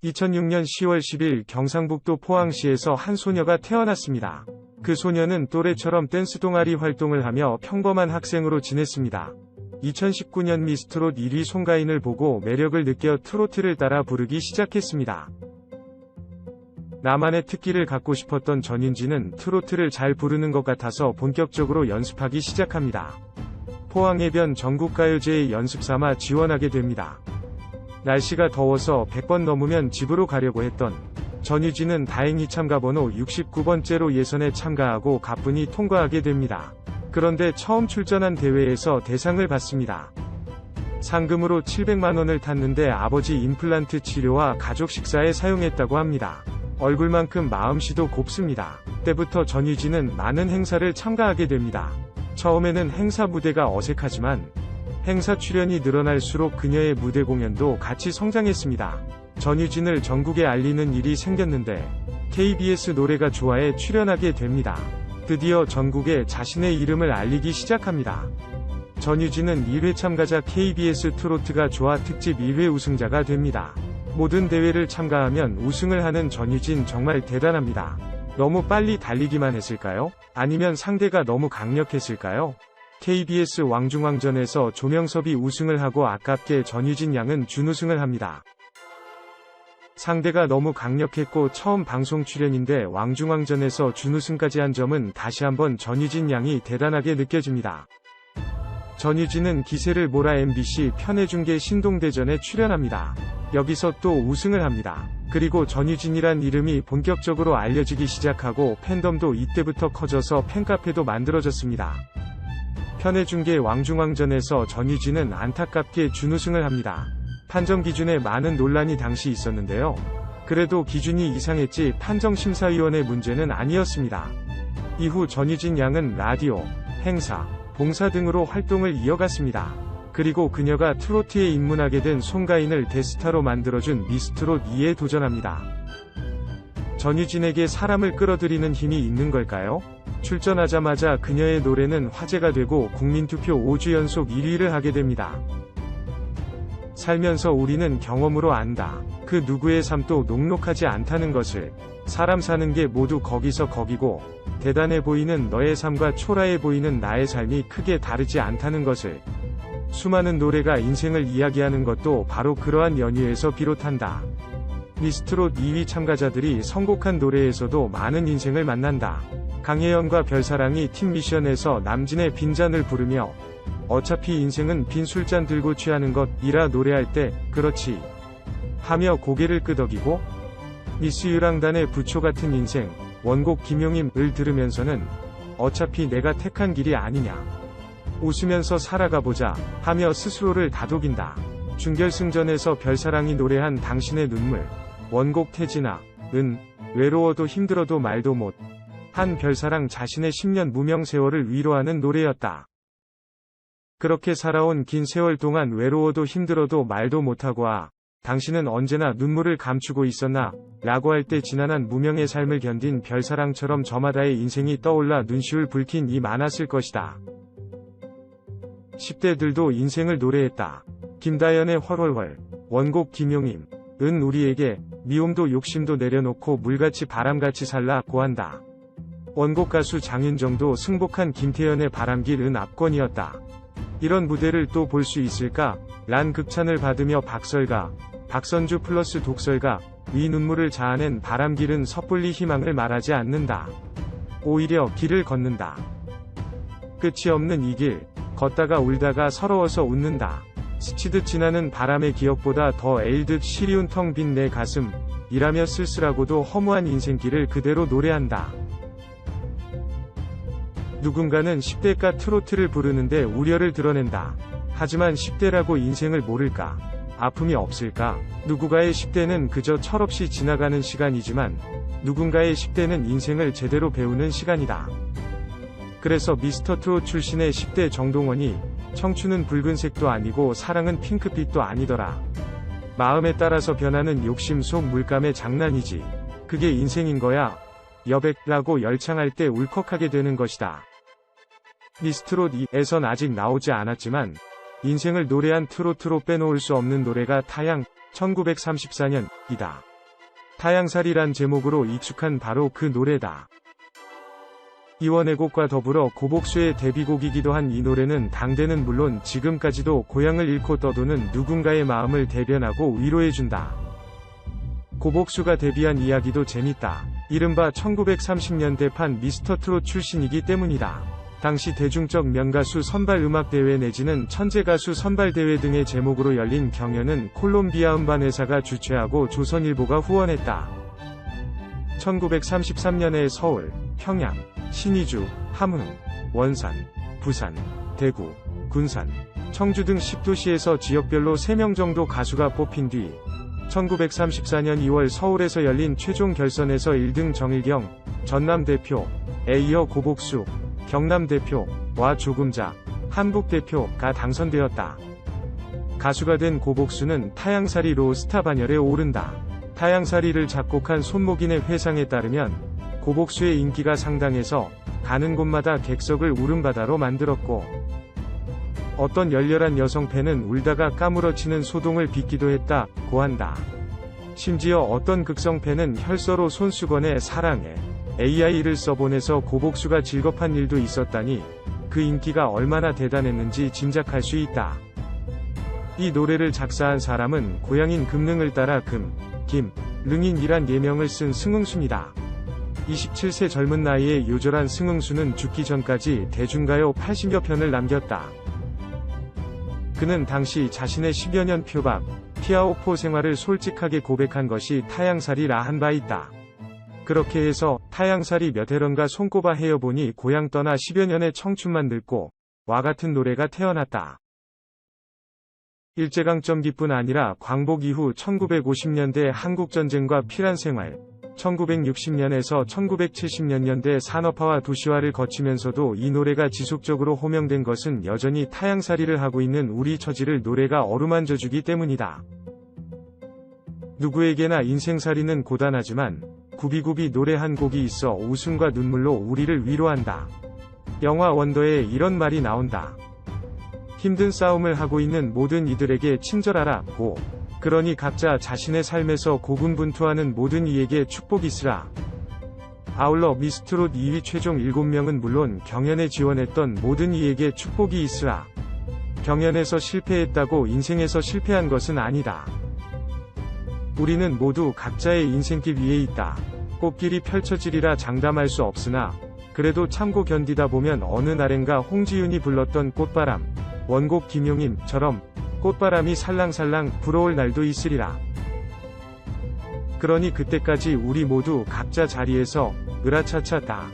2006년 10월 10일 경상북도 포항시에서 한 소녀가 태어났습니다. 그 소녀는 또래처럼 댄스 동아리 활동을 하며 평범한 학생으로 지냈습니다. 2019년 미스트롯 1위 송가인을 보고 매력을 느껴 트로트를 따라 부르기 시작했습니다. 나만의 특기를 갖고 싶었던 전윤지는 트로트를 잘 부르는 것 같아서 본격적으로 연습하기 시작합니다. 포항해변 전국가요제에 연습삼아 지원하게 됩니다. 날씨가 더워서 100번 넘으면 집으로 가려고 했던 전유진은 다행히 참가번호 69번째로 예선에 참가하고 가뿐히 통과하게 됩니다. 그런데 처음 출전한 대회에서 대상을 받습니다. 상금으로 700만원을 탔는데 아버지 임플란트 치료와 가족 식사에 사용했다고 합니다. 얼굴만큼 마음씨도 곱습니다. 때부터 전유진은 많은 행사를 참가하게 됩니다. 처음에는 행사 무대가 어색하지만 행사 출연이 늘어날수록 그녀의 무대 공연도 같이 성장했습니다. 전유진을 전국에 알리는 일이 생겼는데 KBS 노래가 좋아에 출연하게 됩니다. 드디어 전국에 자신의 이름을 알리기 시작합니다. 전유진은 1회 참가자 KBS 트로트가 좋아 특집 1회 우승자가 됩니다. 모든 대회를 참가하면 우승을 하는 전유진 정말 대단합니다. 너무 빨리 달리기만 했을까요? 아니면 상대가 너무 강력했을까요? KBS 왕중왕전에서 조명섭이 우승을 하고 아깝게 전유진 양은 준우승을 합니다. 상대가 너무 강력했고 처음 방송 출연인데 왕중왕전에서 준우승까지 한 점은 다시 한번 전유진 양이 대단하게 느껴집니다. 전유진은 기세를 몰아 MBC 편의중계 신동대전에 출연합니다. 여기서 또 우승을 합니다. 그리고 전유진이란 이름이 본격적으로 알려지기 시작하고 팬덤도 이때부터 커져서 팬카페도 만들어졌습니다. 편의중계 왕중왕전에서 전유진은 안타깝게 준우승을 합니다. 판정 기준에 많은 논란이 당시 있었는데요. 그래도 기준이 이상했지 판정심사위원회 문제는 아니었습니다. 이후 전유진 양은 라디오, 행사, 봉사 등으로 활동을 이어갔습니다. 그리고 그녀가 트로트에 입문하게 된 송가인을 대스타로 만들어준 미스트롯 2에 도전합니다. 전유진에게 사람을 끌어들이는 힘이 있는 걸까요? 출전하자마자 그녀의 노래는 화제가 되고 국민투표 5주 연속 1위를 하게 됩니다. 살면서 우리는 경험으로 안다. 그 누구의 삶도 녹록하지 않다는 것을. 사람 사는 게 모두 거기서 거기고 대단해 보이는 너의 삶과 초라해 보이는 나의 삶이 크게 다르지 않다는 것을. 수많은 노래가 인생을 이야기하는 것도 바로 그러한 연유에서 비롯한다. 미스트롯 2위 참가자들이 선곡한 노래에서도 많은 인생을 만난다. 강혜연과 별사랑이 팀 미션에서 남진의 빈잔을 부르며 어차피 인생은 빈 술잔 들고 취하는 것이라 노래할 때 그렇지 하며 고개를 끄덕이고 미스 유랑단의 부초 같은 인생 원곡 김용임을 들으면서는 어차피 내가 택한 길이 아니냐 웃으면서 살아가보자 하며 스스로를 다독인다. 준결승전에서 별사랑이 노래한 당신의 눈물 원곡 태진아 은 외로워도 힘들어도 말도 못 한 별사랑 자신의 10년 무명 세월을 위로하는 노래였다. 그렇게 살아온 긴 세월 동안 외로워도 힘들어도 말도 못하고 당신은 언제나 눈물을 감추고 있었나 라고 할 때 지난한 무명의 삶을 견딘 별사랑처럼 저마다의 인생이 떠올라 눈시울 붉힌 이 많았을 것이다. 10대들도 인생을 노래했다. 김다연의 헐헐헐 원곡 김용임 은 우리에게 미움도 욕심도 내려놓고 물같이 바람같이 살라고 한다. 원곡 가수 장윤정도 승복한 김태연의 바람길은 압권이었다. 이런 무대를 또 볼 수 있을까? 란 극찬을 받으며 박설가, 박선주 플러스 독설가, 위 눈물을 자아낸 바람길은 섣불리 희망을 말하지 않는다. 오히려 길을 걷는다. 끝이 없는 이 길, 걷다가 울다가 서러워서 웃는다. 스치듯 지나는 바람의 기억보다 더 애일듯 시리운 텅 빈 내 가슴, 이라며 쓸쓸하고도 허무한 인생길을 그대로 노래한다. 누군가는 10대가 트로트를 부르는데 우려를 드러낸다. 하지만 10대라고 인생을 모를까? 아픔이 없을까? 누군가의 10대는 그저 철없이 지나가는 시간이지만 누군가의 10대는 인생을 제대로 배우는 시간이다. 그래서 미스터트롯 출신의 10대 정동원이 청춘은 붉은색도 아니고 사랑은 핑크빛도 아니더라. 마음에 따라서 변하는 욕심 속 물감의 장난이지. 그게 인생인 거야. 여백라고 열창할 때 울컥하게 되는 것이다. 미스트롯 2에선 아직 나오지 않았지만 인생을 노래한 트로트로 빼놓을 수 없는 노래가 타양 1934년이다. 타양살이란 제목으로 익숙한 바로 그 노래다. 이원의 곡과 더불어 고복수의 데뷔곡이기도 한 이 노래는 당대는 물론 지금까지도 고향을 잃고 떠도는 누군가의 마음을 대변하고 위로해준다. 고복수가 데뷔한 이야기도 재밌다. 이른바 1930년대판 미스터트롯 출신이기 때문이다. 당시 대중적 명가수 선발음악대회 내지는 천재가수 선발대회 등의 제목으로 열린 경연은 콜롬비아 음반회사가 주최하고 조선일보가 후원했다. 1933년에 서울, 평양, 신의주, 함흥, 원산, 부산, 대구, 군산, 청주 등 10도시에서 지역별로 3명 정도 가수가 뽑힌 뒤 1934년 2월 서울에서 열린 최종 결선에서 1등 정일경, 전남 대표에 이어 고복수, 경남 대표와 조금자, 한국 대표가 당선되었다. 가수가 된 고복수는 타양살이로 스타 반열에 오른다. 타양살이를 작곡한 손목인의 회상에 따르면 고복수의 인기가 상당해서 가는 곳마다 객석을 울음바다로 만들었고 어떤 열렬한 여성 팬은 울다가 까무러치는 소동을 빚기도 했다고 한다. 심지어 어떤 극성 팬은 혈서로 손수건에 사랑해 AI를 써보내서 고복수가 질겁한 일도 있었다니 그 인기가 얼마나 대단했는지 짐작할 수 있다. 이 노래를 작사한 사람은 고향인 금능을 따라 능인이란 예명을 쓴 승응수입니다. 27세 젊은 나이에 요절한 승응수는 죽기 전까지 대중가요 80여 편을 남겼다. 그는 당시 자신의 10여 년 표박, 피아오포 생활을 솔직하게 고백한 것이 타양살이라 한 바 있다. 그렇게 해서 타양살이 몇 해런가 손꼽아 헤어보니 고향 떠나 10여 년의 청춘만 늙고 와 같은 노래가 태어났다. 일제강점기뿐 아니라 광복 이후 1950년대 한국전쟁과 피란 생활, 1960년에서 1970년대 산업화와 도시화를 거치면서도 이 노래가 지속적으로 호명된 것은 여전히 타양살이를 하고 있는 우리 처지를 노래가 어루만져주기 때문이다. 누구에게나 인생살이는 고단하지만 굽이굽이 노래 한 곡이 있어 웃음과 눈물로 우리를 위로한다. 영화 원더에 이런 말이 나온다. 힘든 싸움을 하고 있는 모든 이들에게 친절하라.고. 그러니 각자 자신의 삶에서 고군분투하는 모든 이에게 축복이 있으라. 아울러 미스트롯 2위 최종 7명은 물론 경연에 지원했던 모든 이에게 축복이 있으라. 경연에서 실패했다고 인생에서 실패한 것은 아니다. 우리는 모두 각자의 인생길 위에 있다. 꽃길이 펼쳐지리라 장담할 수 없으나 그래도 참고 견디다 보면 어느 날엔가 홍지윤이 불렀던 꽃바람, 원곡 김용임처럼 꽃바람이 살랑살랑 불어올 날도 있으리라. 그러니 그때까지 우리 모두 각자 자리에서 으라차차 다